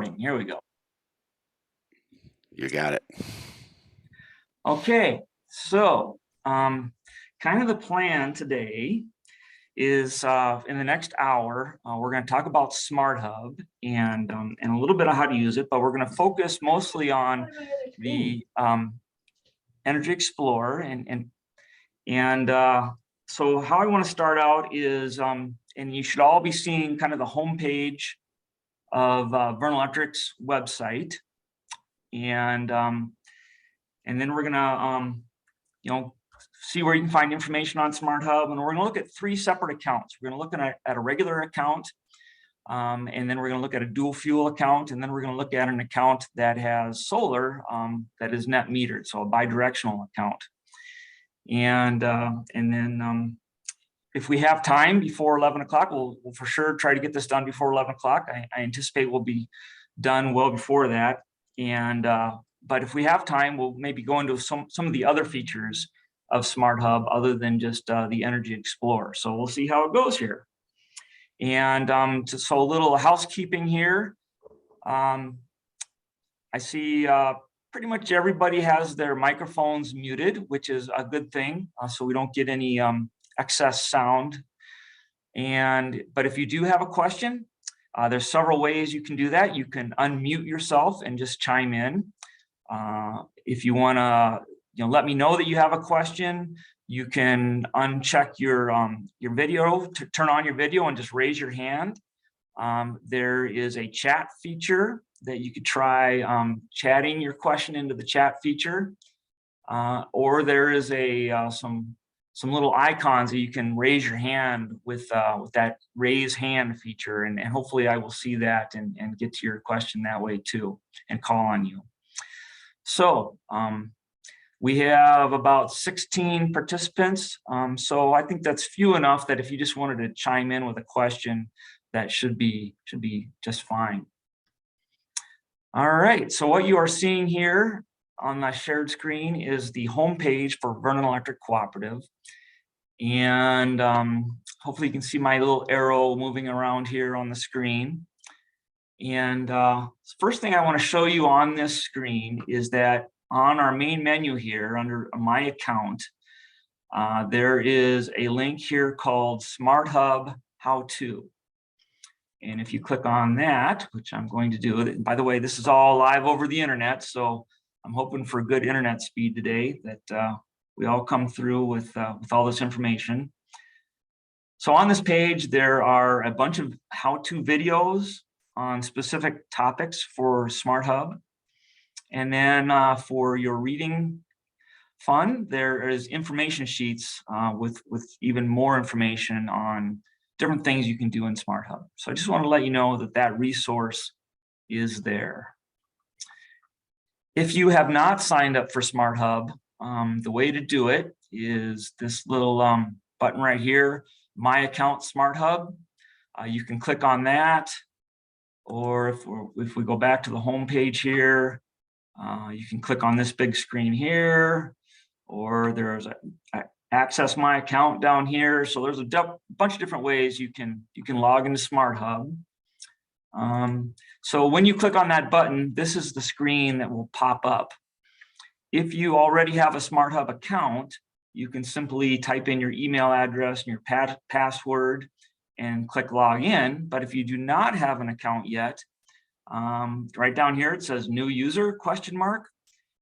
Here we go. You got it. Okay, so kind of the plan today is in the next hour, we're going to talk about SmartHub and a little bit of how to use it, but we're going to focus mostly on the Energy Explorer and so how I want to start out is and you should all be seeing kind of the homepage of Vernon Electric's website, and then we're gonna see where you can find information on SmartHub, and we're gonna look at 3 separate accounts. We're gonna look at a regular account, and then we're gonna look at a dual fuel account, and then we're gonna look at an account that has solar that is net metered, so a bi-directional account. And then if we have time before 11 o'clock, we'll for sure try to get this done before 11 o'clock. I anticipate we'll be done well before that. And but if we have time, we'll maybe go into some of the other features of SmartHub other than just the Energy Explorer. So we'll see how it goes here. And so a little housekeeping here. I see pretty much everybody has their microphones muted, which is a good thing, so we don't get any excess sound. But if you do have a question, there's several ways you can do that. You can unmute yourself and just chime in. If you want to, let me know that you have a question, you can uncheck your video, to turn on your video and just raise your hand. There is a chat feature that you could try chatting your question into the chat feature, or there is some little icons that you can raise your hand with that raise hand feature, and hopefully I will see that and get to your question that way too and call on you. So we have about 16 participants, so I think that's few enough that if you just wanted to chime in with a question, that should be just fine. All right, so what you are seeing here on my shared screen is the homepage for Vernon Electric Cooperative. And hopefully you can see my little arrow moving around here on the screen. And first thing I want to show you on this screen is that on our main menu here under My Account, there is a link here called SmartHub How To. And if you click on that, which I'm going to do, by the way, this is all live over the internet, so I'm hoping for good internet speed today, that we all come through with all this information. So on this page, there are a bunch of how-to videos on specific topics for SmartHub. And then for your reading fun, there is information sheets with even more information on different things you can do in SmartHub. So I just want to let you know that that resource is there. If you have not signed up for SmartHub, the way to do it is this little button right here, My Account SmartHub. You can click on that, or if we go back to the home page here, you can click on this big screen here, or there's a Access My Account down here. So there's a bunch of different ways you can log into SmartHub. So when you click on that button, this is the screen that will pop up. If you already have a SmartHub account, you can simply type in your email address and your password and click log in. But if you do not have an account yet, right down here it says new user ?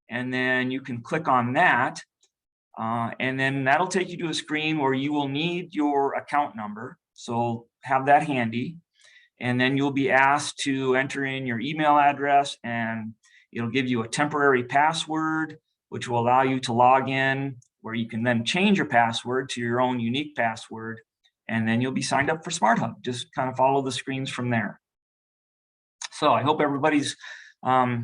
And then you can click on that. And then that'll take you to a screen where you will need your account number. So have that handy. And then you'll be asked to enter in your email address, and it'll give you a temporary password, which will allow you to log in, where you can then change your password to your own unique password. And then you'll be signed up for SmartHub. Just kind of follow the screens from there. So I hope everybody's has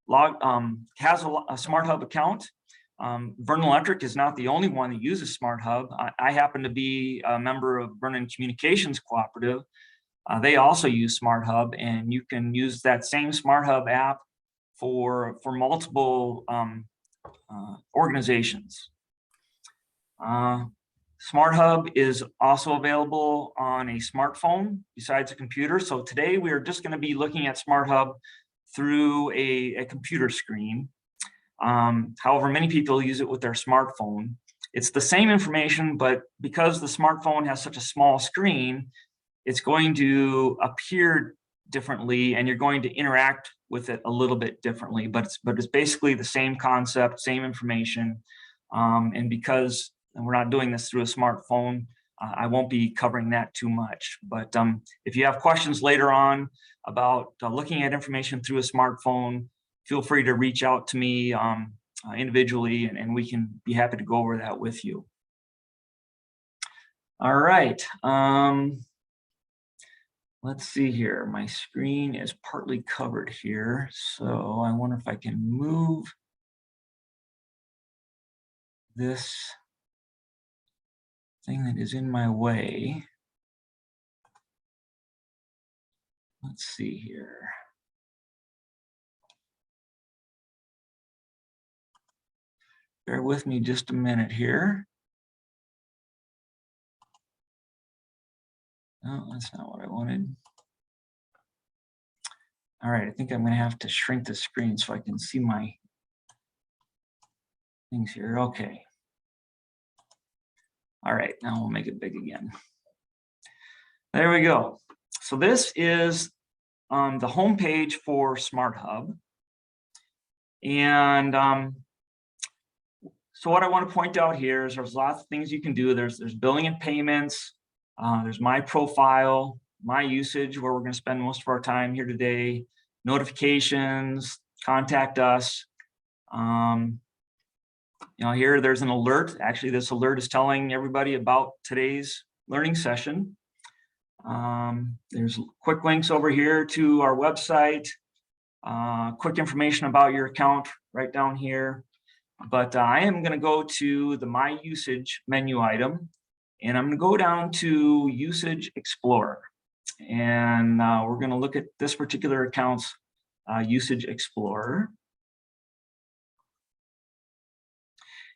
a SmartHub account. Vernon Electric is not the only one that uses SmartHub. I happen to be a member of Vernon Communications Cooperative. They also use SmartHub, and you can use that same SmartHub app for multiple organizations. SmartHub is also available on a smartphone besides a computer. So today we are just going to be looking at SmartHub through a computer screen. However, many people use it with their smartphone. It's the same information, but because the smartphone has such a small screen, it's going to appear differently and you're going to interact with it a little bit differently, but it's basically the same concept, same information. And because we're not doing this through a smartphone, I won't be covering that too much. But if you have questions later on about looking at information through a smartphone, feel free to reach out to me individually, and we can be happy to go over that with you. All right. Let's see here. My screen is partly covered here, so I wonder if I can move this thing that is in my way. Let's see here. Bear with me just a minute here. No, that's not what I wanted. All right, I think I'm going to have to shrink the screen so I can see my things here. Okay. All right, now we'll make it big again. There we go. So this is the home page for SmartHub. And so what I want to point out here is there's lots of things you can do. There's billing and payments. There's my profile, my usage, where we're going to spend most of our time here today, notifications, contact us. Here there's an alert. Actually, this alert is telling everybody about today's learning session. There's quick links over here to our website, quick information about your account right down here. But I am going to go to the My Usage menu item, and I'm going to go down to Usage Explorer. And we're going to look at this particular account's Usage Explorer.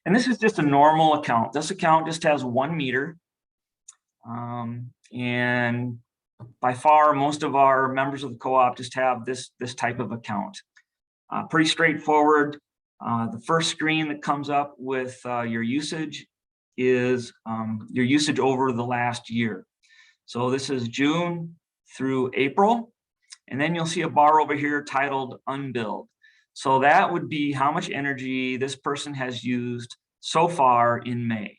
And this is just a normal account. This account just has 1 meter. And by far, most of our members of the co-op just have this type of account. Pretty straightforward. The first screen that comes up with your usage is your usage over the last year. So this is June through April. And then you'll see a bar over here titled Unbilled. So that would be how much energy this person has used so far in May.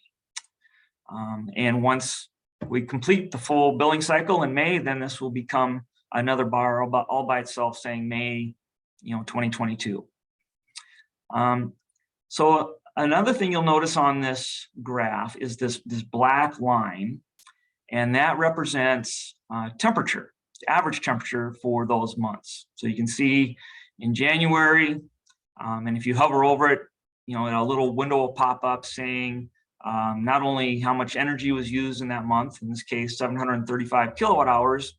And once we complete the full billing cycle in May, then this will become another bar all by itself saying May, 2022. So another thing you'll notice on this graph is this black line, and that represents temperature, average temperature for those months. So you can see in January, and if you hover over it, a little window will pop up saying not only how much energy was used in that month, in this case 735 kilowatt hours,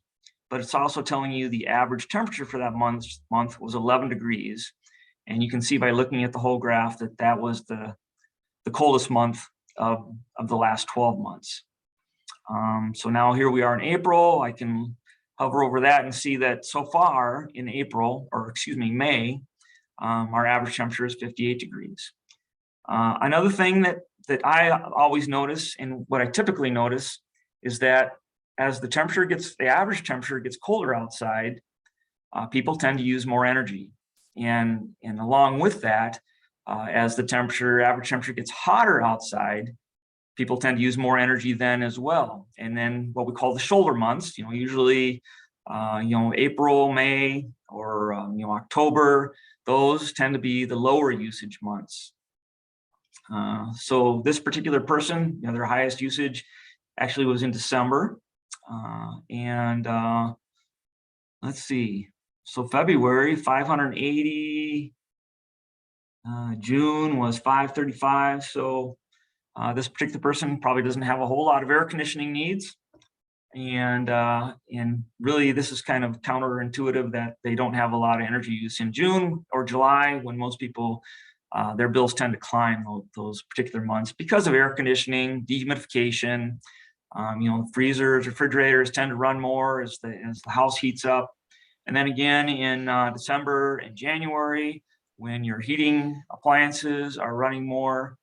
but it's also telling you the average temperature for that month was 11 degrees. And you can see by looking at the whole graph that was the coldest month of the last 12 months. So now here we are in April. I can hover over that and see that so far in May, our average temperature is 58 degrees. Another thing that I always notice, and what I typically notice, is that as the average temperature gets colder outside, people tend to use more energy. And along with that, as the average temperature gets hotter outside, people tend to use more energy then as well. And then what we call the shoulder months, usually, April, May, or October, those tend to be the lower usage months. So this particular person, their highest usage actually was in December. Let's see. So February, 580, June was 535. So this particular person probably doesn't have a whole lot of air conditioning needs. And really, this is kind of counterintuitive that they don't have a lot of energy use in June or July, when most people their bills tend to climb those particular months because of air conditioning, dehumidification. Freezers, refrigerators tend to run more as the house heats up. And then again in December and January, when your heating appliances are running more,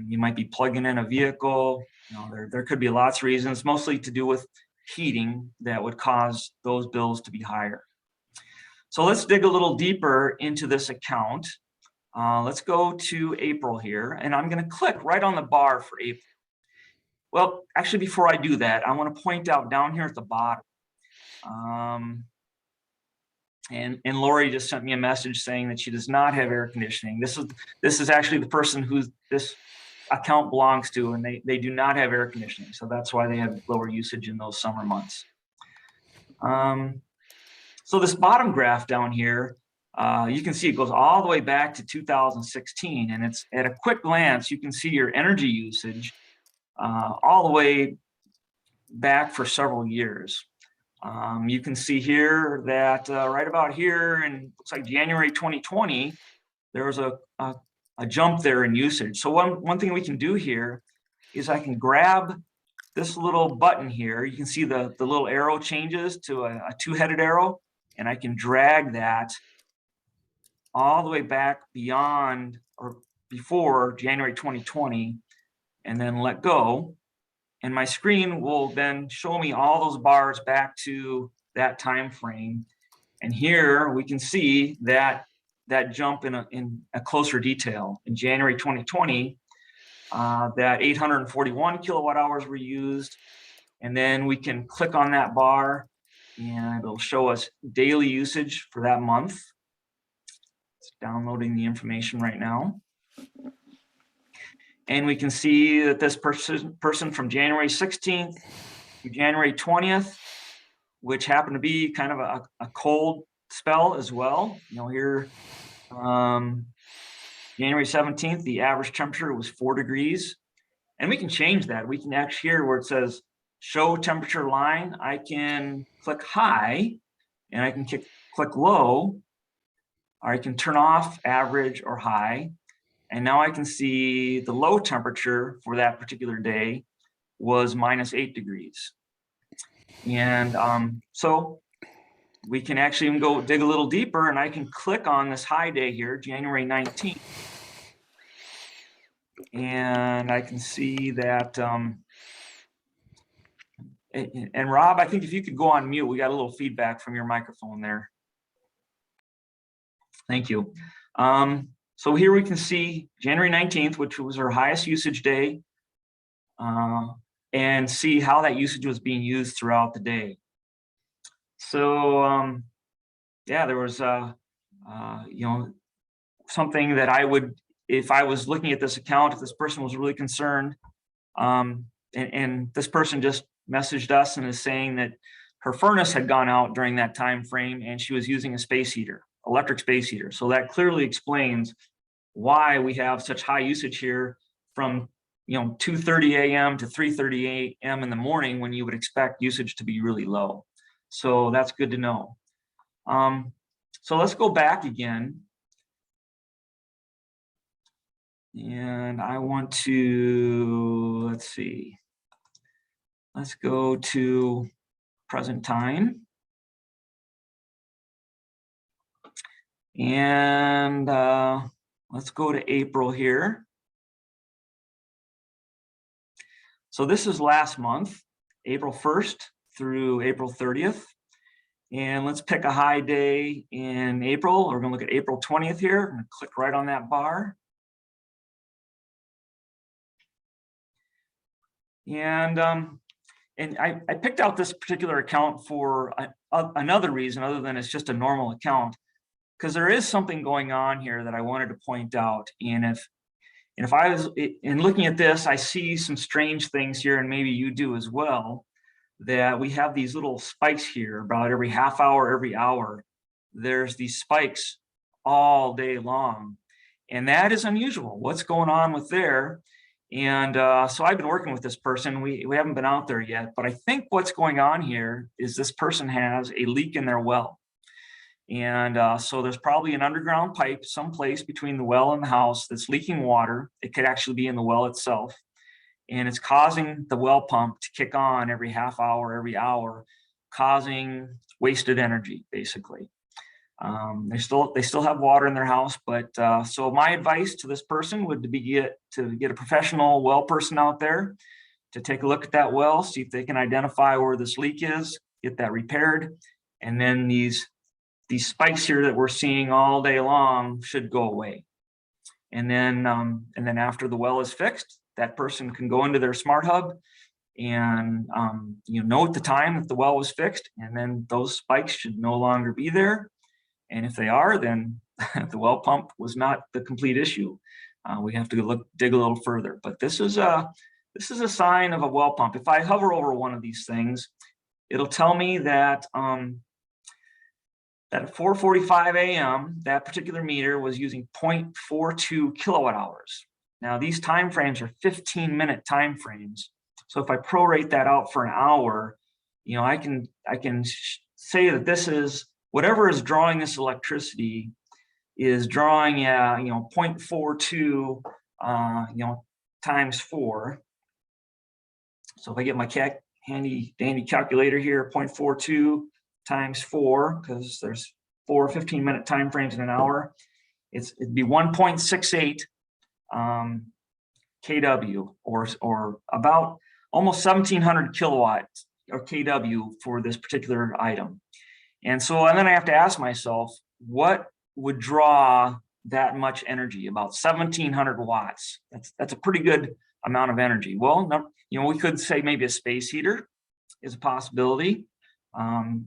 you might be plugging in a vehicle. There could be lots of reasons, mostly to do with heating, that would cause those bills to be higher. So let's dig a little deeper into this account. Let's go to April here, and I'm going to click right on the bar for April. Well, actually, before I do that, I want to point out down here at the bottom. And Lori just sent me a message saying that she does not have air conditioning. This is actually the person who this account belongs to, and they do not have air conditioning. So that's why they have lower usage in those summer months. So this bottom graph down here, you can see it goes all the way back to 2016, and it's at a quick glance, you can see your energy usage all the way back for several years. You can see here that right about here in looks like January 2020, there was a jump there in usage. So one thing we can do here is I can grab this little button here. You can see the little arrow changes to a two-headed arrow, and I can drag that all the way back beyond or before January 2020 and then let go. And my screen will then show me all those bars back to that time frame. And here we can see that jump in a closer detail. In January 2020, that 841 kilowatt hours were used. And then we can click on that bar and it'll show us daily usage for that month. It's downloading the information right now. And we can see that this person from January 16th to January 20th, which happened to be kind of a cold spell as well. Here, January 17th, the average temperature was 4 degrees. And we can change that. We can actually, here where it says show temperature line, I can click high and I can click low, or I can turn off average or high. And now I can see the low temperature for that particular day was -8 degrees. And so we can actually even go dig a little deeper, and I can click on this high day here, January 19th. And I can see that, and Rob, I think if you could go on mute, we got a little feedback from your microphone there. Thank you. So here we can see January 19th, which was our highest usage day, and see how that usage was being used throughout the day. So yeah, there was something that I would, if I was looking at this account, if this person was really concerned, and this person just messaged us and is saying that her furnace had gone out during that time frame and she was using a space heater, electric space heater. So that clearly explains why we have such high usage here from 2:30 a.m. to 3:30 a.m. in the morning, when you would expect usage to be really low. So that's good to know. So let's go back again. And I want to, let's see, let's go to present time. And let's go to April here. So this is last month, April 1st through April 30th. And let's pick a high day in April. We're going to look at April 20th here. I'm going to click right on that bar. And I picked out this particular account for another reason other than it's just a normal account, because there is something going on here that I wanted to point out. And if I was in looking at this, I see some strange things here, and maybe you do as well, that we have these little spikes here about every half hour, every hour. There's these spikes all day long, and that is unusual. What's going on with there? And so I've been working with this person. We haven't been out there yet, but I think what's going on here is this person has a leak in their well. And so there's probably an underground pipe someplace between the well and the house that's leaking water. It could actually be in the well itself. And it's causing the well pump to kick on every half hour, every hour, causing wasted energy, basically. They still have water in their house, but so my advice to this person would be to get a professional well person out there to take a look at that well, see if they can identify where this leak is, get that repaired, and then these spikes here that we're seeing all day long should go away. And then after the well is fixed, that person can go into their SmartHub and note the time that the well was fixed, and then those spikes should no longer be there. And if they are, then the well pump was not the complete issue. We have to dig a little further. But this is a sign of a well pump. If I hover over one of these things, it'll tell me that that at 4:45 a.m., that particular meter was using 0.42 kilowatt hours. Now these time frames are 15-minute time frames. So if I prorate that out for an hour, I can say that this is whatever is drawing this electricity is drawing 0.42 times 4. So if I get my handy dandy calculator here, 0.42 times 4, because there's 4 15-minute time frames in an hour, it'd be 1.68 kW, or about almost 1,700 kilowatts or kW for this particular item. And then I have to ask myself, what would draw that much energy? About 1,700 watts. That's a pretty good amount of energy. Well, we could say maybe a space heater is a possibility,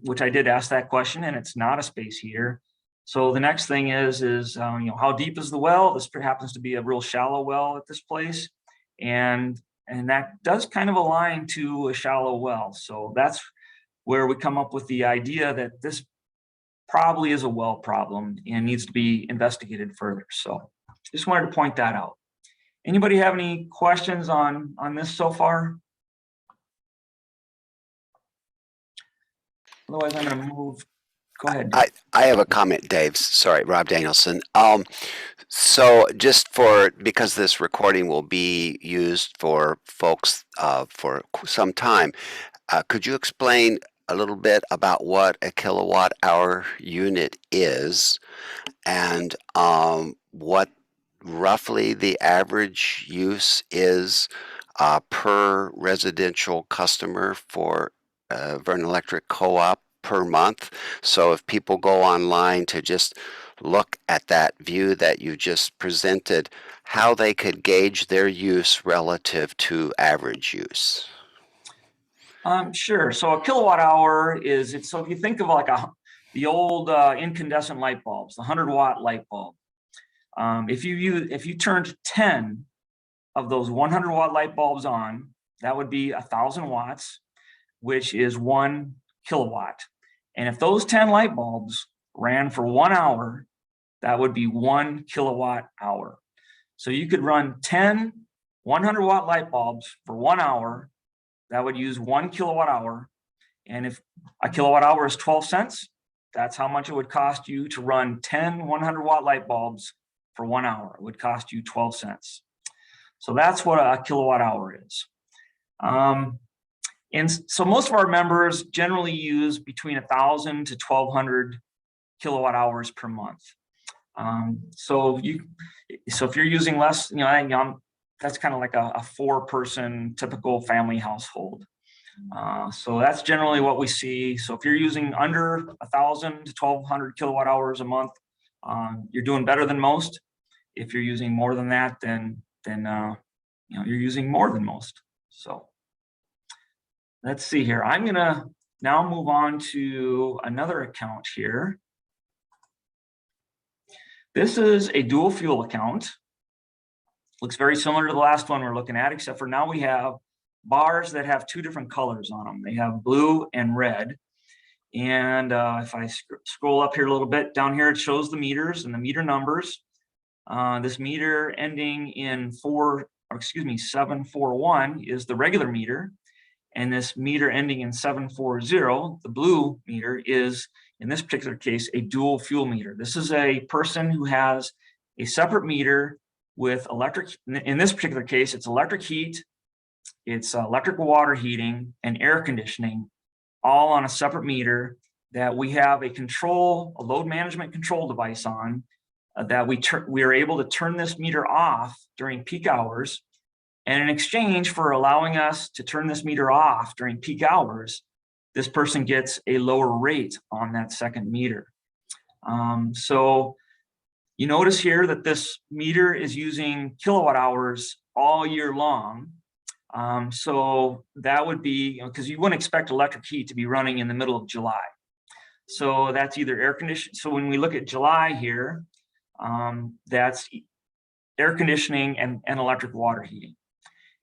which I did ask that question, and it's not a space heater. So the next thing is how deep is the well? This happens to be a real shallow well at this place, and that does kind of align to a shallow well. So that's where we come up with the idea that this probably is a well problem and needs to be investigated further. So just wanted to point that out. Anybody have any questions on this so far? Otherwise, I'm going to move. Go ahead. I have a comment, Dave. Sorry, Rob Danielson. So because this recording will be used for folks for some time, could you explain a little bit about what a kilowatt hour unit is, and what roughly the average use is per residential customer for Vernon Electric Co-op per month? So if people go online to just look at that view that you just presented, how they could gauge their use relative to average use. Sure. So a kilowatt hour so if you think of like the old incandescent light bulbs, the 100-watt light bulb. If you turned 10 of those 100-watt light bulbs on, that would be 1,000 watts, which is 1 kilowatt. And if those 10 light bulbs ran for 1 hour, that would be 1 kilowatt hour. So you could run 10 100-watt light bulbs for 1 hour. That would use 1 kilowatt hour. And if a kilowatt hour is 12 cents, that's how much it would cost you to run 10 100-watt light bulbs for 1 hour. It would cost you 12 cents. So that's what a kilowatt hour is. And so most of our members generally use between 1,000 to 1,200 kilowatt hours per month. So if you're using less, that's kind of like a 4-person typical family household. So that's generally what we see. So if you're using under 1,000 to 1,200 kilowatt hours a month, you're doing better than most. If you're using more than that, then you're using more than most. So let's see here. I'm gonna now move on to another account here. This is a dual fuel account. Looks very similar to the last one we're looking at, except for now we have bars that have 2 different colors on them. They have blue and red. And if I scroll up here a little bit, down here it shows the meters and the meter numbers. This meter ending in 741 is the regular meter. And this meter ending in 740, the blue meter, is in this particular case, a dual fuel meter. This is a person who has a separate meter with electric, in this particular case, it's electric heat, it's electric water heating and air conditioning, all on a separate meter that we have a load management control device on, that we are able to turn this meter off during peak hours. And in exchange for allowing us to turn this meter off during peak hours, this person gets a lower rate on that second meter. So you notice here that this meter is using kilowatt hours all year long. So that would be, because you wouldn't expect electric heat to be running in the middle of July. So that's either air conditioning. So when we look at July here, that's air conditioning and electric water heating.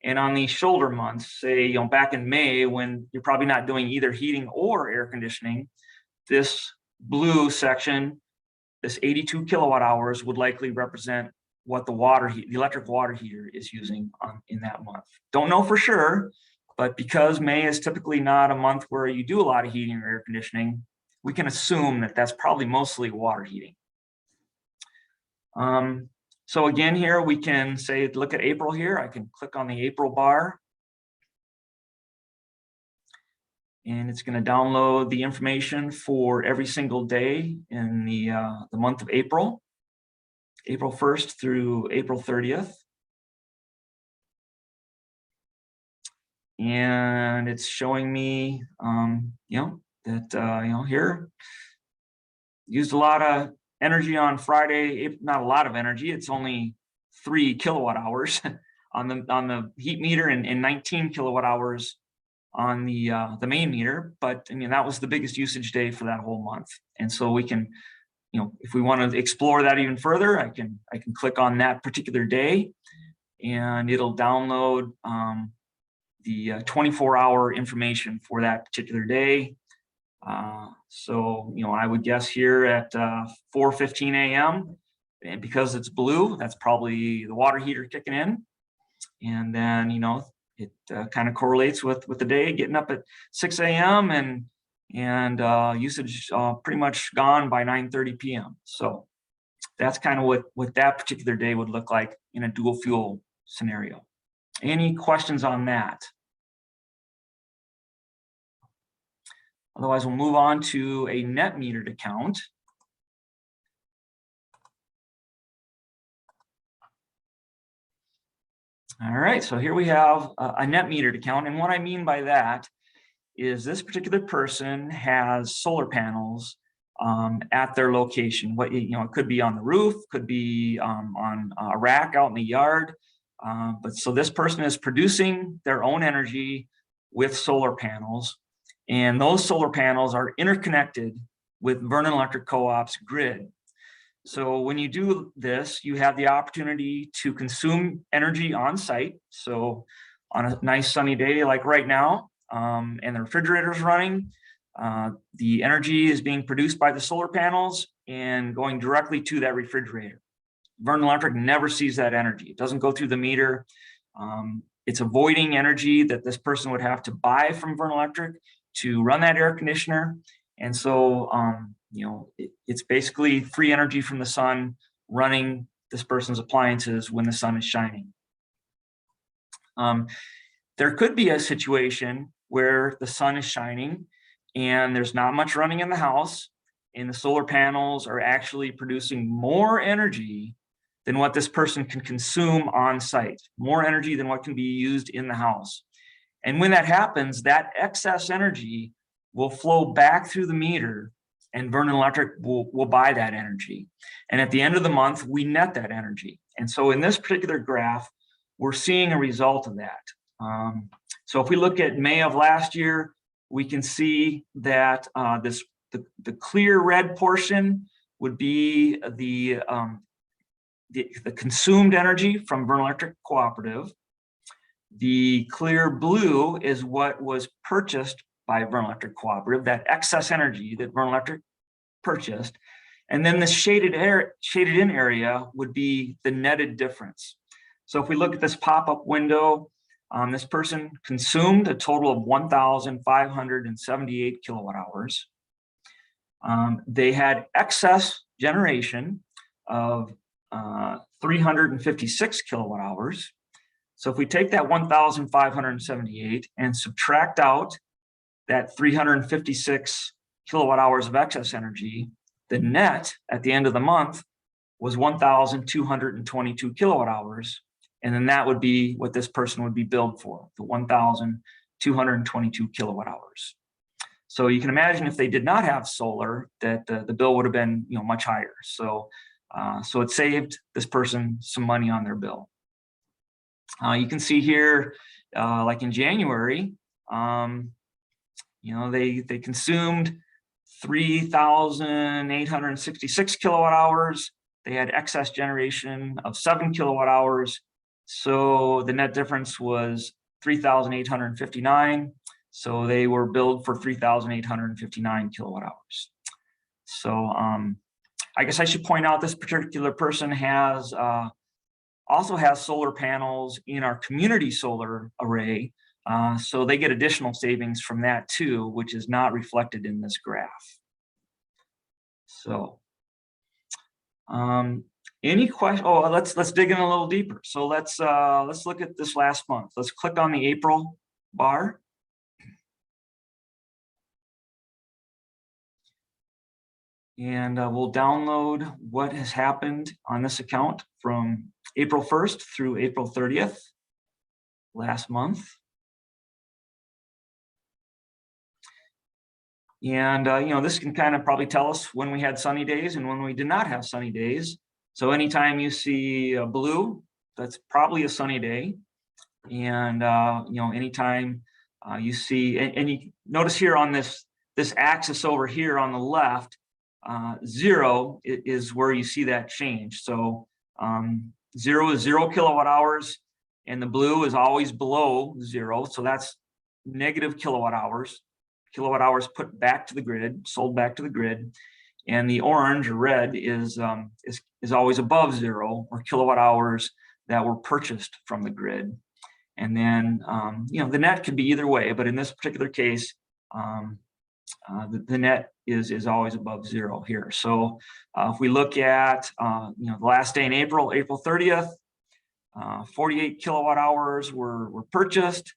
And on these shoulder months, say, back in May, when you're probably not doing either heating or air conditioning, this blue section, this 82 kilowatt hours would likely represent what the electric water heater is using in that month. Don't know for sure, but because May is typically not a month where you do a lot of heating or air conditioning, we can assume that that's probably mostly water heating. So again, here we can say, look at April here. I can click on the April bar. And it's going to download the information for every single day in the month of April, April 1st through April 30th. And it's showing me, that, here, used a lot of energy on Friday, not a lot of energy. It's only 3 kilowatt hours on the heat meter and 19 kilowatt hours on the main meter. But I mean, that was the biggest usage day for that whole month. And so we can, if we want to explore that even further, I can click on that particular day and it'll download the 24-hour information for that particular day. So, I would guess here at 4:15 a.m. and because it's blue, that's probably the water heater kicking in. And then, it kind of correlates with the day, getting up at 6 a.m. and usage pretty much gone by 9:30 p.m. So that's kind of what that particular day would look like in a dual fuel scenario. Any questions on that? Otherwise, we'll move on to a net metered account. All right, so here we have a net metered account. And what I mean by that is this particular person has solar panels at their location. It could be on the roof, could be on a rack out in the yard. But so this person is producing their own energy with solar panels. And those solar panels are interconnected with Vernon Electric Co-op's grid. So when you do this, you have the opportunity to consume energy on site. So on a nice sunny day like right now, and the refrigerator is running, the energy is being produced by the solar panels and going directly to that refrigerator. Vernon Electric never sees that energy. It doesn't go through the meter. It's avoiding energy that this person would have to buy from Vernon Electric to run that air conditioner. And so, it's basically free energy from the sun running this person's appliances when the sun is shining. There could be a situation where the sun is shining and there's not much running in the house and the solar panels are actually producing more energy than what this person can consume on site, more energy than what can be used in the house. And when that happens, that excess energy will flow back through the meter and Vernon Electric will buy that energy. And at the end of the month, we net that energy. And so in this particular graph, we're seeing a result of that. So if we look at May of last year, we can see that the clear red portion would be the consumed energy from Vernon Electric Cooperative. The clear blue is what was purchased by Vernon Electric Cooperative, that excess energy that Vernon Electric purchased. And then the shaded in area would be the netted difference. So if we look at this pop-up window, this person consumed a total of 1,578 kilowatt hours. They had excess generation of 356 kilowatt hours. So if we take that 1,578 and subtract out that 356 kilowatt hours of excess energy, the net at the end of the month was 1,222 kilowatt hours. And then that would be what this person would be billed for, the 1,222 kilowatt hours. So you can imagine if they did not have solar, that the bill would have been much higher. So it saved this person some money on their bill. You can see here, like in January, they consumed 3,866 kilowatt hours. They had excess generation of 7 kilowatt hours. So the net difference was 3,859. So they were billed for 3,859 kilowatt hours. So I guess I should point out this particular person has also has solar panels in our community solar array. So they get additional savings from that too, which is not reflected in this graph. So any question? Oh, let's dig in a little deeper. So let's look at this last month. Let's click on the April bar. And we'll download what has happened on this account from April 1st through April 30th, last month. And this can kind of probably tell us when we had sunny days and when we did not have sunny days. So anytime you see blue, that's probably a sunny day. And anytime you see, and you notice here on this axis over here on the left, 0 is where you see that change. So 0 is 0 kilowatt hours, and the blue is always below 0. So that's negative kilowatt hours put back to the grid, sold back to the grid. And the orange or red is always above 0, or kilowatt hours that were purchased from the grid. And then the net could be either way, but in this particular case, the net is always above 0 here. So if we look at the last day in April 30th, 48 kilowatt hours were purchased,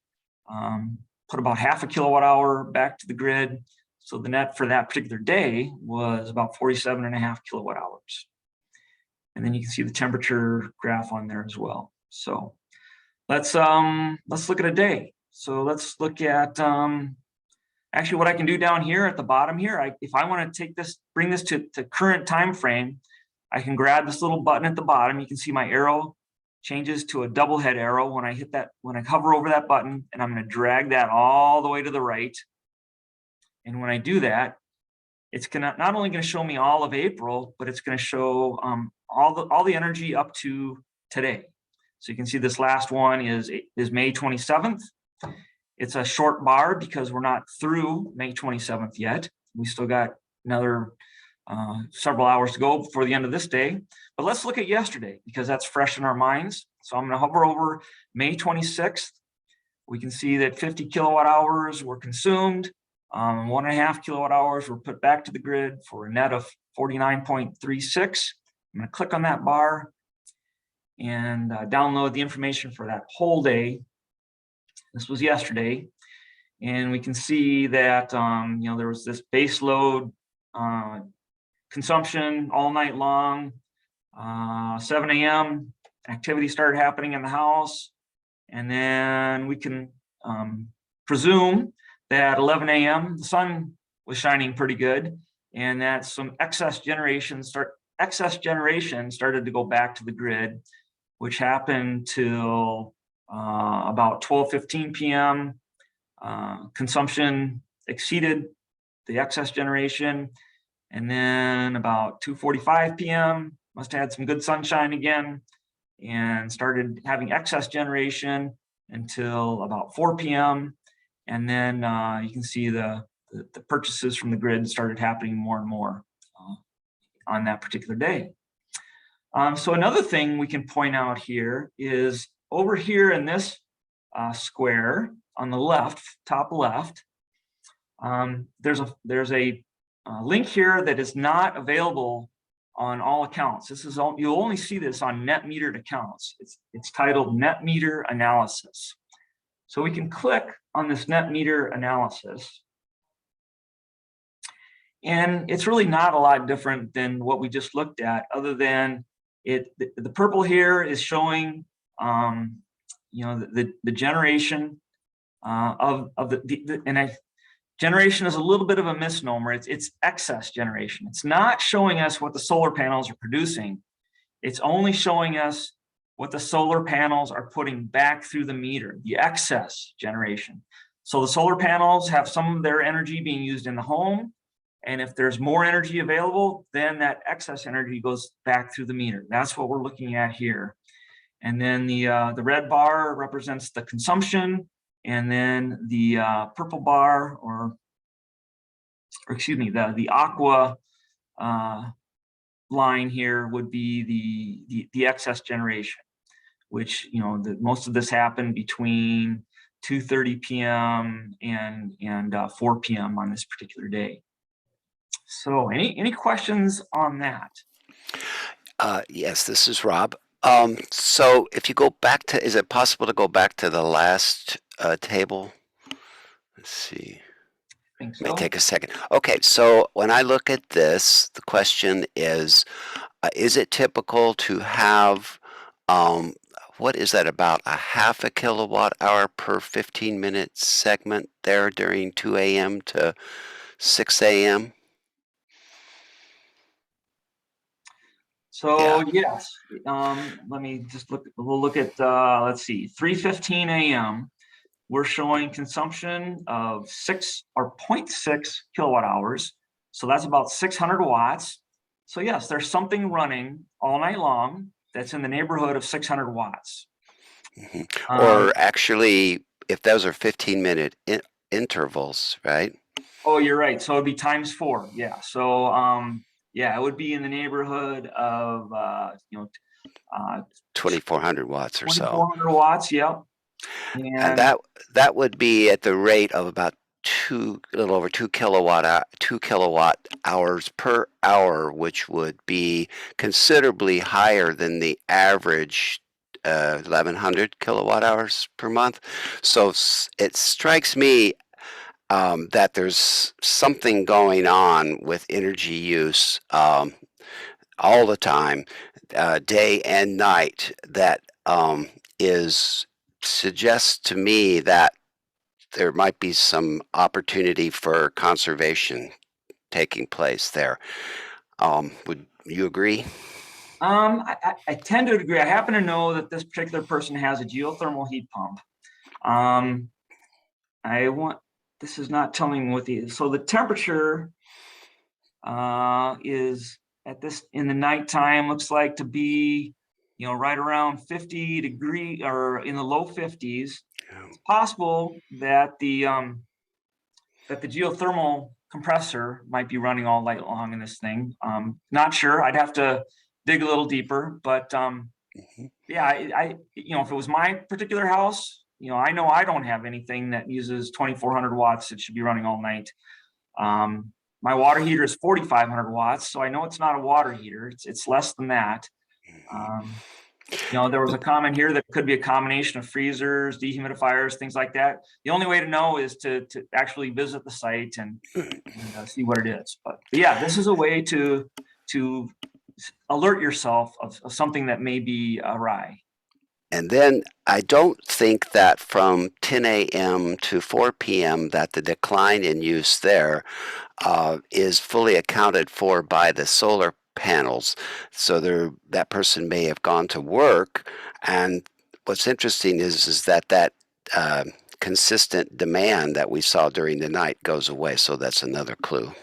put about half a kilowatt hour back to the grid. So the net for that particular day was about 47.5 kilowatt hours. And then you can see the temperature graph on there as well. So let's look at a day. So let's look at actually what I can do down here at the bottom here. If I want to bring this to current time frame, I can grab this little button at the bottom. You can see my arrow changes to a double head arrow when I hover over that button, and I'm going to drag that all the way to the right. And when I do that, it's not only going to show me all of April, but it's going to show all the energy up to today. So you can see this last one is May 27th. It's a short bar because we're not through May 27th yet. We still got another several hours to go before the end of this day. But let's look at yesterday because that's fresh in our minds. So I'm going to hover over May 26th. We can see that 50 kilowatt hours were consumed. 1.5 kilowatt hours were put back to the grid for a net of 49.36. I'm going to click on that bar and download the information for that whole day. This was yesterday, and we can see that there was this base load consumption all night long. 7 a.m. activity started happening in the house, and then we can presume that 11 a.m. the sun was shining pretty good, and that some excess generation started to go back to the grid, which happened till about 12:15 p.m. Consumption exceeded the excess generation, and then about 2:45 p.m. must have had some good sunshine again and started having excess generation until about 4 p.m. And then you can see the purchases from the grid started happening more and more on that particular day. So another thing we can point out here is over here in this square on the left, top left, there's a link here that is not available on all accounts. This is all, you'll only see this on net metered accounts. It's titled Net Meter Analysis. So we can click on this net meter analysis. And it's really not a lot different than what we just looked at, other than the purple here is showing the generation of generation is a little bit of a misnomer. It's excess generation. It's not showing us what the solar panels are producing. It's only showing us what the solar panels are putting back through the meter, the excess generation. So the solar panels have some of their energy being used in the home. And if there's more energy available, then that excess energy goes back through the meter. That's what we're looking at here. And then the red bar represents the consumption, and then the purple bar, or excuse me, the aqua line here would be the excess generation, which, you know, most of this happened between 2:30 p.m. and 4 p.m. on this particular day. So any questions on that? Yes, this is Rob. So if you go back to, is it possible to go back to the last table? Let's see. I think May so. take a second. Okay, so when I look at this, the question is it typical to have, what is that, about a half a kilowatt hour per 15-minute segment there during 2 a.m. to 6 a.m.? So Yeah. yes, let me just look. We'll look at let's see, 3:15 a.m. We're showing consumption of 0.6 kilowatt hours. So that's about 600 watts. So yes, there's something running all night long that's in the neighborhood of 600 watts. Or actually, if those are 15-minute intervals, right? Oh, you're right. So it'd be times 4. Yeah. So yeah, it would be in the neighborhood of 2,400 watts or so. 2,400 watts. Yep. And And that would be at the rate of about a little over 2 kilowatt hours per hour, which would be considerably higher than the average 1,100 kilowatt hours per month. So it strikes me that there's something going on with energy use all the time, day and night, that is suggests to me that there might be some opportunity for conservation taking place there. Would you agree? I tend to agree. I happen to know that this particular person has a geothermal heat pump. This is not telling what so the temperature is in the nighttime looks like to be, right around 50 degree or in the low 50s. It's possible that the geothermal compressor might be running all night long in this thing. Not sure. I'd have to dig a little deeper, but yeah, if it was my particular house, I know I don't have anything that uses 2,400 watts. It should be running all night. My water heater is 4,500 watts, so I know it's not a water heater. It's less than that. There was a comment here that could be a combination of freezers, dehumidifiers, things like that. The only way to know is to actually visit the site and see what it is. But yeah, this is a way to alert yourself of something that may be awry. And then I don't think that from 10 a.m. to 4 p.m. that the decline in use there is fully accounted for by the solar panels. So that person may have gone to work, and what's interesting is that consistent demand that we saw during the night goes away. So that's another clue.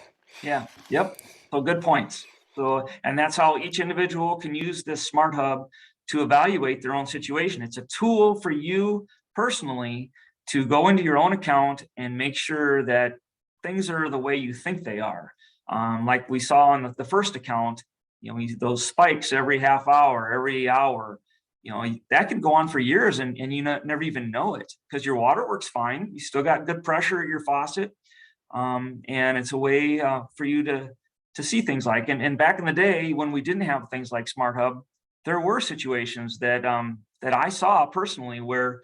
Yeah. Yep. So good points. So, and that's how each individual can use this SmartHub to evaluate their own situation. It's a tool for you personally to go into your own account and make sure that things are the way you think they are. Like we saw on the first account, those spikes every half hour, every hour, that could go on for years and you never even know it because your water works fine. You still got good pressure at your faucet. And it's a way for you to see things like, and back in the day when we didn't have things like SmartHub, there were situations that that I saw personally where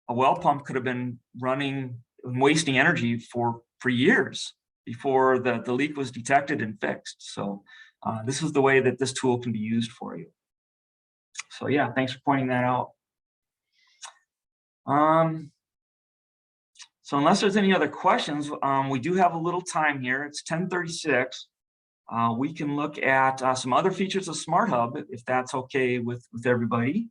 a well pump could have been running and wasting energy for years before the leak was detected and fixed. So this is the way that this tool can be used for you. So yeah, thanks for pointing that out. So unless there's any other questions, we do have a little time here. It's 10:36. We can look at some other features of SmartHub, if that's okay with everybody.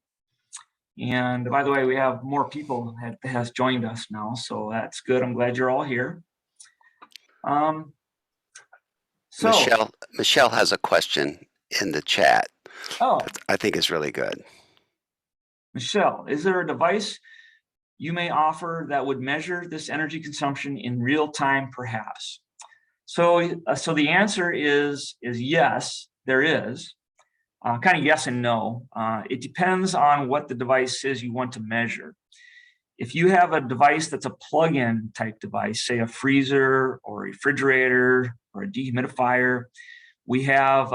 And by the way, we have more people that has joined us now, so that's good. I'm glad you're all here. So, Michelle has a question in the chat oh, that I think is really good. Michelle, is there a device you may offer that would measure this energy consumption in real time, perhaps? So the answer is yes, there is. Kind of yes and no. It depends on what the device is you want to measure. If you have a device that's a plug-in type device, say a freezer or a refrigerator or a dehumidifier, we have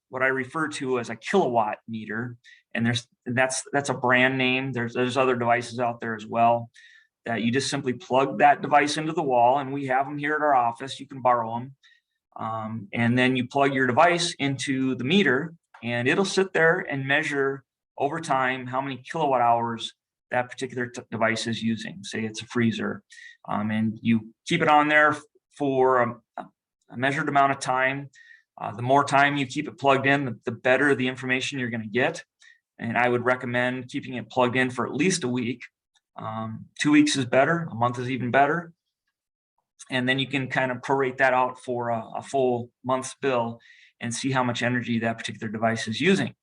what I refer to as a kilowatt meter, and that's a brand name. There's other devices out there as well that you just simply plug that device into the wall, and we have them here at our office. You can borrow them, and then you plug your device into the meter, and it'll sit there and measure over time how many kilowatt hours that particular device is using. Say it's a freezer, and you keep it on there for a measured amount of time. The more time you keep it plugged in, the better the information you're going to get. And I would recommend keeping it plugged in for at least a week. 2 weeks is better. A month is even better. And then you can kind of prorate that out for a full month's bill and see how much energy that particular device is using.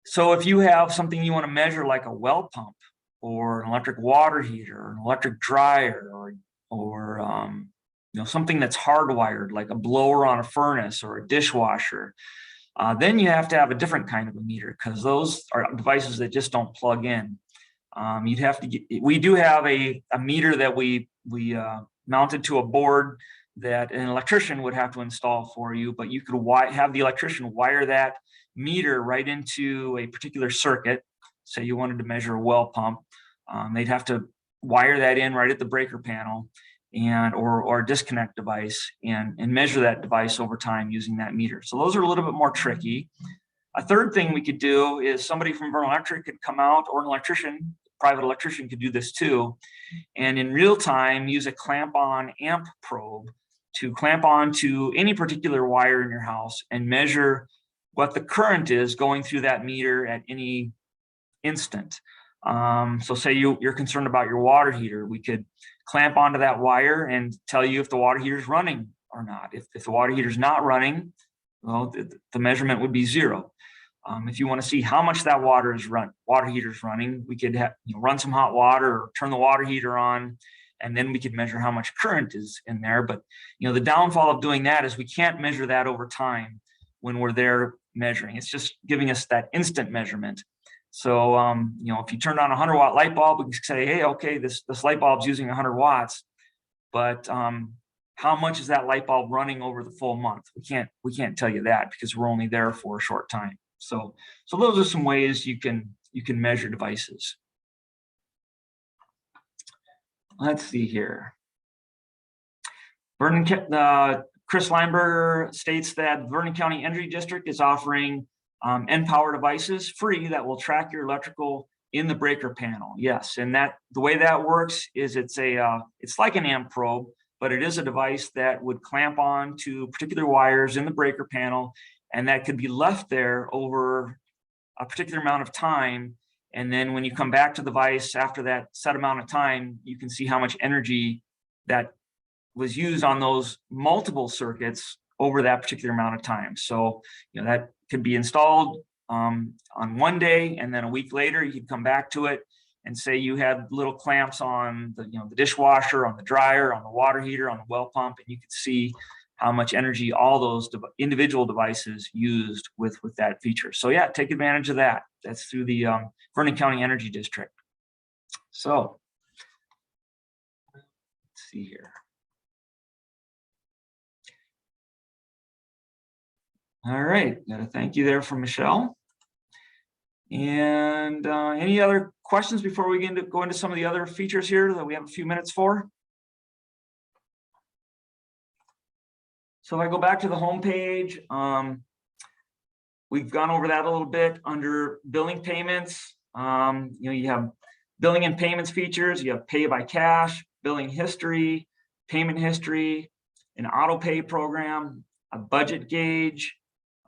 So if you have something you want to measure, like a well pump or an electric water heater or an electric dryer or something that's hardwired, like a blower on a furnace or a dishwasher, then you have to have a different kind of a meter, because those are devices that just don't plug in. You'd have to we do have a meter that we mounted to a board that an electrician would have to install for you, but you could have the electrician wire that meter right into a particular circuit. Say you wanted to measure a well pump, they'd have to wire that in right at the breaker panel or a disconnect device and measure that device over time using that meter. So those are a little bit more tricky. A third thing we could do is somebody from Vernon Electric could come out, or an electrician, private electrician could do this too, and in real time use a clamp-on amp probe to clamp on to any particular wire in your house and measure what the current is going through that meter at any instant. So say you're concerned about your water heater, we could clamp onto that wire and tell you if the water heater is running or not. If the water heater is not running, well, the measurement would be 0. If you want to see how much that water heater is running, we could run some hot water or turn the water heater on, and then we could measure how much current is in there. But the downfall of doing that is we can't measure that over time when we're there measuring. It's just giving us that instant measurement. So if you turned on a 100-watt light bulb, we can say, hey, okay, this light bulb's using 100 watts, but how much is that light bulb running over the full month? We can't tell you that because we're only there for a short time. So those are some ways you can measure devices. Let's see here. Chris Lineberger states that Vernon County Energy District is offering N-Power devices free that will track your electrical in the breaker panel. Yes, and the way that works is it's like an amp probe, but it is a device that would clamp on to particular wires in the breaker panel, and that could be left there over a particular amount of time. And then when you come back to the device after that set amount of time, you can see how much energy that was used on those multiple circuits over that particular amount of time. So that could be installed on one day, and then a week later you could come back to it and say you had little clamps on the dishwasher, on the dryer, on the water heater, on the well pump, and you could see how much energy all those individual devices used with that feature. So yeah, take advantage of that. That's through the Vernon County Energy District. So let's see here. All right, got a thank you there from Michelle. And any other questions before we go into some of the other features here that we have a few minutes for? So if I go back to the home page, we've gone over that a little bit under billing payments. You have billing and payments features. You have pay by cash, billing history, payment history, an auto pay program, a budget gauge,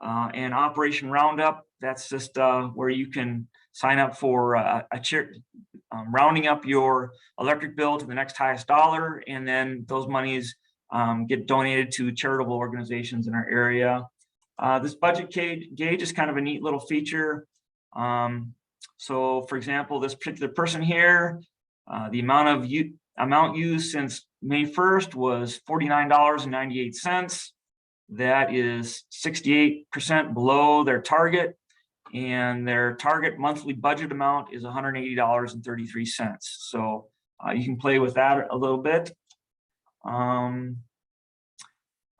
and Operation Roundup. That's just where you can sign up for rounding up your electric bill to the next highest dollar, and then those monies get donated to charitable organizations in our area. This budget gauge is kind of a neat little feature. So, for example, this particular person here, the amount used since May 1st was $49.98. That is 68% below their target, and their target monthly budget amount is $180.33. So you can play with that a little bit.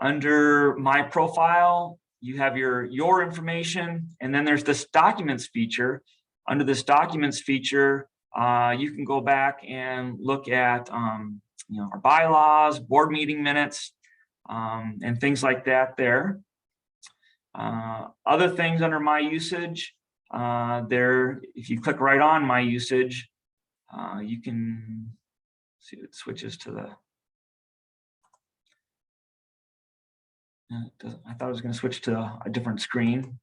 Under my profile, you have your information, and then there's this documents feature. Under this documents feature, you can go back and look at our bylaws, board meeting minutes, and things like that there. Other things under my usage, if you click right on my usage, you can see it switches to the, I thought it was going to switch to a different screen.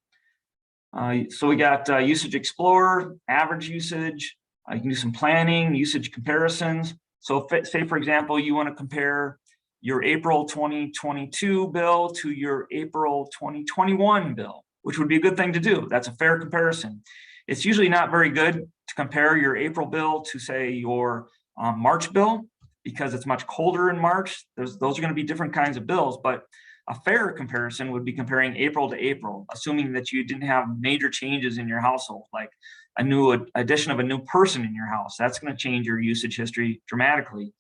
So we got Usage Explorer, average usage. You can do some planning, usage comparisons. So say, for example, you want to compare your April 2022 bill to your April 2021 bill, which would be a good thing to do. That's a fair comparison. It's usually not very good to compare your April bill to, say, your March bill, because it's much colder in March. Those are going to be different kinds of bills, but a fair comparison would be comparing April to April, assuming that you didn't have major changes in your household, like a new addition of a new person in your house. That's going to change your usage history dramatically.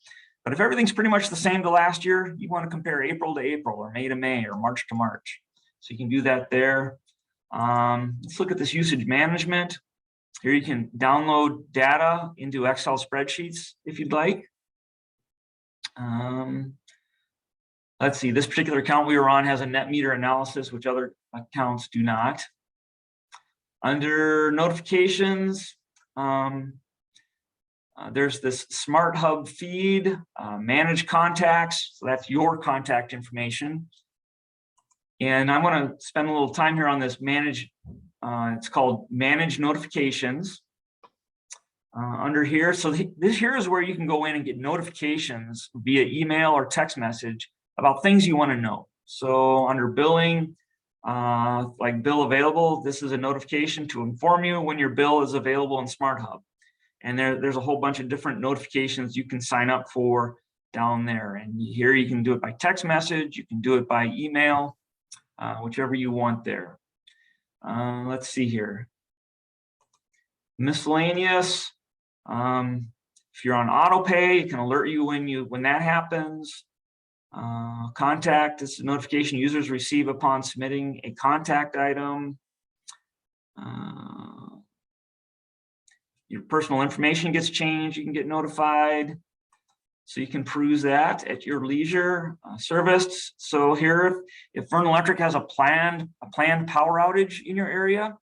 But if everything's pretty much the same to last year, you want to compare April to April, or May to May, or March to March. So you can do that there. Let's look at this usage management. Here you can download data into Excel spreadsheets if you'd like. Let's see, this particular account we were on has a net meter analysis, which other accounts do not. Under notifications, there's this SmartHub feed, manage contacts. So that's your contact information. And I'm going to spend a little time here on this manage. It's called manage notifications. Under here, so this here is where you can go in and get notifications via email or text message about things you want to know. So under billing, like bill available, this is a notification to inform you when your bill is available in SmartHub. And there's a whole bunch of different notifications you can sign up for down there. And here you can do it by text message, you can do it by email, whichever you want there. Let's see here. Miscellaneous. If you're on auto pay, it can alert you when that happens. Contact, this is a notification users receive upon submitting a contact item. Your personal information gets changed, you can get notified. So you can peruse that at your leisure. Service. So here, if Fern Electric has a planned power outage in your area,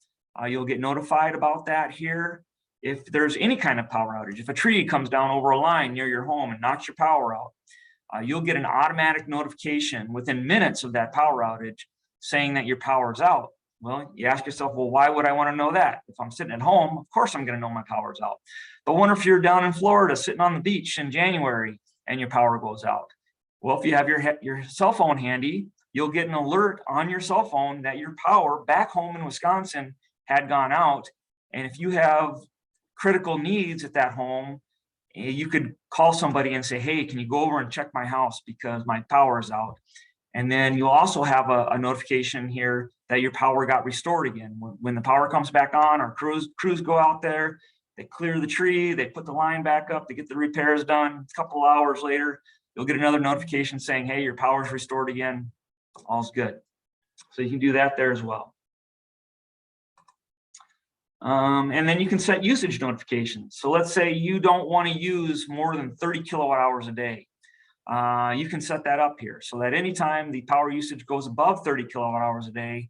you'll get notified about that here. If there's any kind of power outage, if a tree comes down over a line near your home and knocks your power out, you'll get an automatic notification within minutes of that power outage saying that your power is out. Well, you ask yourself, well, why would I want to know that? If I'm sitting at home, of course I'm going to know my power's out. But wonder if you're down in Florida sitting on the beach in January and your power goes out. Well, if you have your cell phone handy, you'll get an alert on your cell phone that your power back home in Wisconsin had gone out. And if you have critical needs at that home, you could call somebody and say, hey, can you go over and check my house because my power is out? And then you'll also have a notification here that your power got restored again. When the power comes back on, our crews go out there, they clear the tree, they put the line back up, they get the repairs done. A couple hours later, you'll get another notification saying, hey, your power's restored again. All's good. So you can do that there as well. And then you can set usage notifications. So let's say you don't want to use more than 30 kilowatt hours a day. You can set that up here so that anytime the power usage goes above 30 kilowatt hours a day,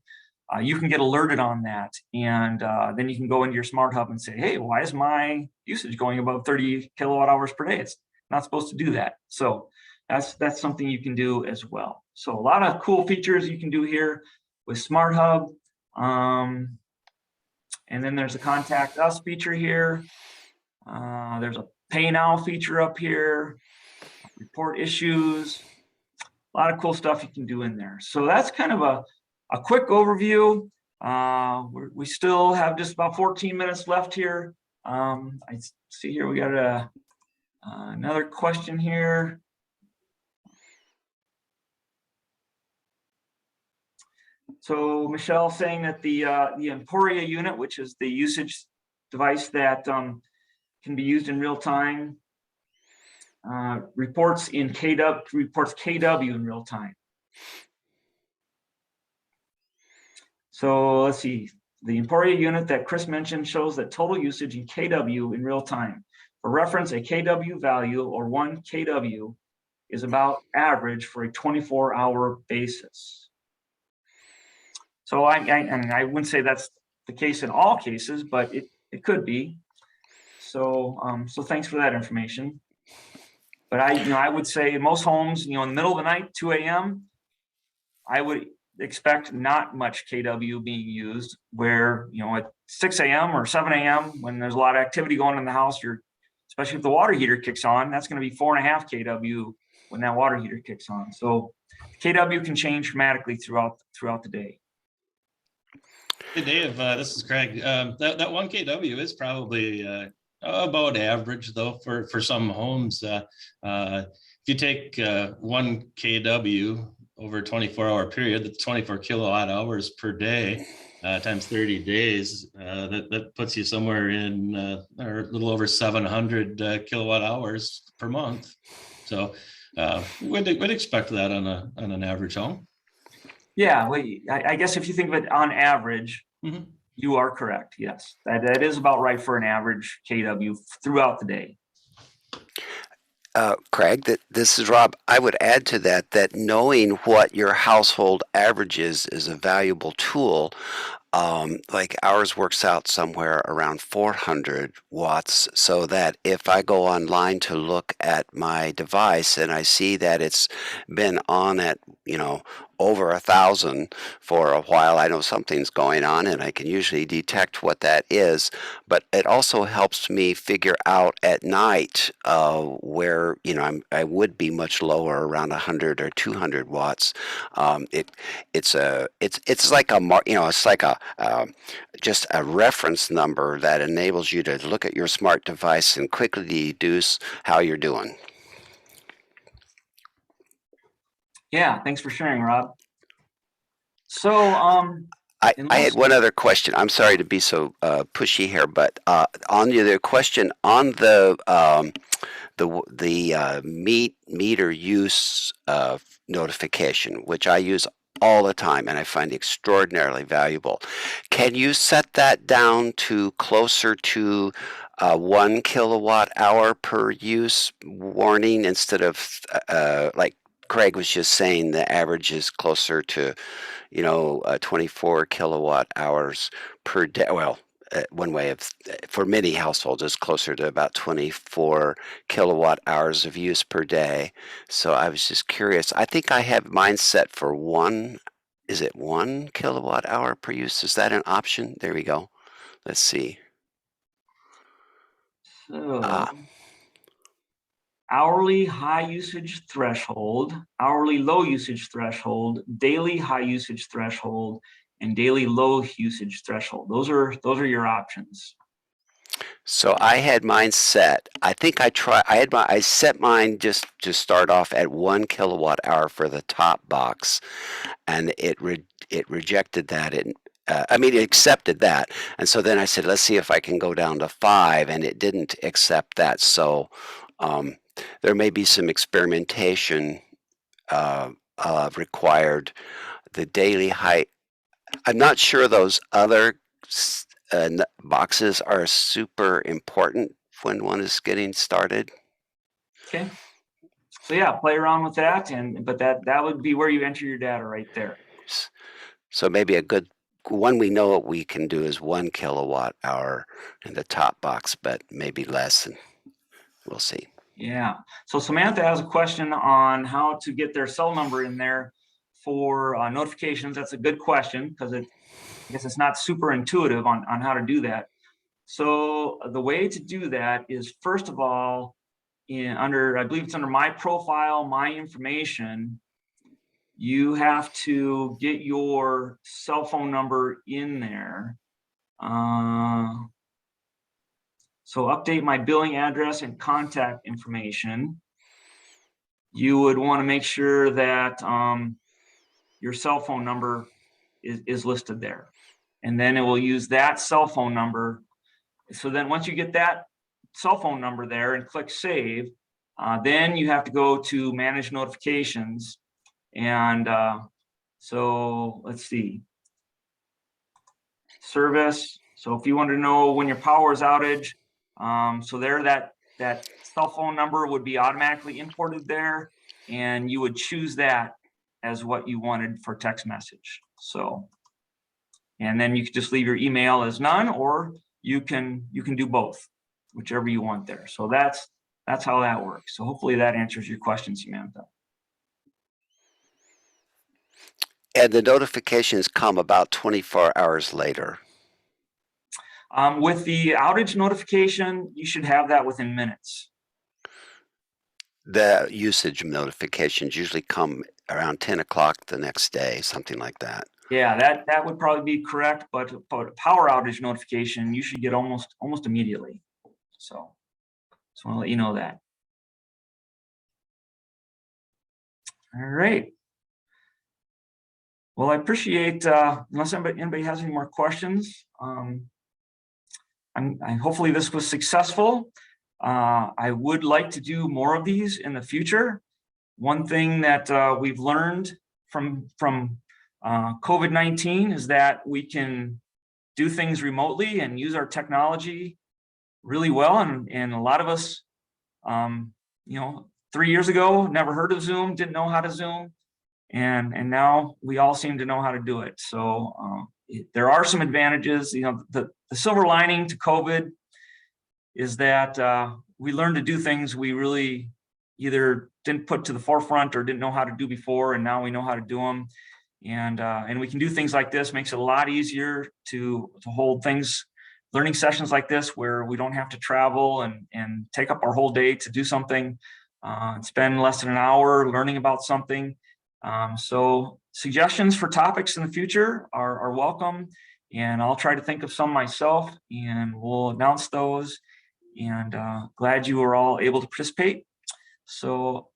you can get alerted on that. And then you can go into your SmartHub and say, hey, why is my usage going above 30 kilowatt hours per day? It's not supposed to do that. So that's something you can do as well. So a lot of cool features you can do here with SmartHub. And then there's a contact us feature here. There's a pay now feature up here, report issues, a lot of cool stuff you can do in there. So that's kind of a quick overview. We still have just about 14 minutes left here. I see here we got another question here. So Michelle saying that the Emporia unit, which is the usage device that can be used in real time, reports KW in real time. So let's see, the Emporia unit that Chris mentioned shows that total usage in KW in real time. For reference, a KW value or 1 KW is about average for a 24-hour basis. So I wouldn't say that's the case in all cases, but it could be. So so thanks for that information. But I would say in most homes, in the middle of the night, 2 a.m., I would expect not much KW being used. Where at 6 a.m. or 7 a.m. when there's a lot of activity going on in the house, especially if the water heater kicks on, that's going to be 4.5 KW when that water heater kicks on. So KW can change dramatically throughout the day. Hey Dave, this is Craig. That 1 kW is probably about average though for some homes. If you take 1 kW over a 24-hour period, that's 24 kilowatt hours per day times 30 days. That puts you somewhere in or a little over 700 kilowatt hours per month. So we'd expect that on an average home. Yeah, well, I guess if you think of it on average, you are correct. Yes, that is about right for an average KW throughout the day. Craig, this is Rob. I would add to that knowing what your household average is a valuable tool. Like ours works out somewhere around 400 watts, so that if I go online to look at my device and I see that it's been on at over 1,000 for a while, I know something's going on, and I can usually detect what that is. But it also helps me figure out at night where I would be much lower, around 100 or 200 watts. It's like it's like just a reference number that enables you to look at your smart device and quickly deduce how you're doing. Yeah, thanks for sharing, Rob. So I had one other question. I'm sorry to be so pushy here, but on the other question on the meter use notification, which I use all the time and I find extraordinarily valuable. Can you set that down to closer to 1 kilowatt hour per use warning instead of like Craig was just saying, the average is closer to 24 kilowatt hours per day? Well, one way of, for many households, is closer to about 24 kilowatt hours of use per day. So I was just curious. I think I have mine set for is it 1 kilowatt hour per use? Is that an option? There we go. Let's see. So, hourly high usage threshold, hourly low usage threshold, daily high usage threshold, and daily low usage threshold. Those are your options. So I had mine set. I think I set mine just to start off at 1 kilowatt hour for the top box, and it rejected that. It accepted that, and so then I said, let's see if I can go down to 5, and it didn't accept that. So there may be some experimentation required. The daily height, I'm not sure those other boxes are super important when one is getting started. Okay. So yeah, play around with that, but that would be where you enter your data right there. So maybe a good one we know what we can do is 1 kilowatt hour in the top box, but maybe less, and we'll see. Yeah. So Samantha has a question on how to get their cell number in there for notifications. That's a good question because I guess it's not super intuitive on how to do that. So the way to do that is, first of all, I believe it's under my profile, my information, you have to get your cell phone number in there. So update my billing address and contact information. You would want to make sure that your cell phone number is listed there. And then it will use that cell phone number. So then once you get that cell phone number there and click save, then you have to go to manage notifications. And so let's see, service. So if you want to know when your power is outage, so there that cell phone number would be automatically imported there, and you would choose that as what you wanted for text message. So, and then you could just leave your email as none, or you can do both, whichever you want there. So that's how that works. So hopefully that answers your question, Samantha. And the notifications come about 24 hours later. With the outage notification, you should have that within minutes. The usage notifications usually come around 10 o'clock the next day, something like that. Yeah, that would probably be correct, but a power outage notification you should get almost immediately. So just want to let you know that. All right. Well, I appreciate, unless anybody has any more questions, hopefully this was successful. I would like to do more of these in the future. One thing that we've learned from COVID-19 is that we can do things remotely and use our technology really well. And a lot of us, 3 years ago, never heard of Zoom, didn't know how to Zoom. And now we all seem to know how to do it. So there are some advantages. The silver lining to COVID is that we learned to do things we really either didn't put to the forefront or didn't know how to do before, and now we know how to do them. And we can do things like this. Makes it a lot easier to hold things, learning sessions like this, where we don't have to travel and take up our whole day to do something, and spend less than an hour learning about something. So suggestions for topics in the future are welcome, and I'll try to think of some myself, and we'll announce those. And glad you were all able to participate. So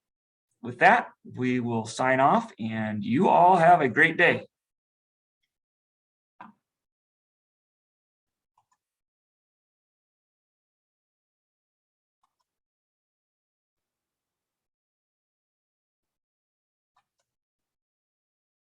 with that, we will sign off, and you all have a great day.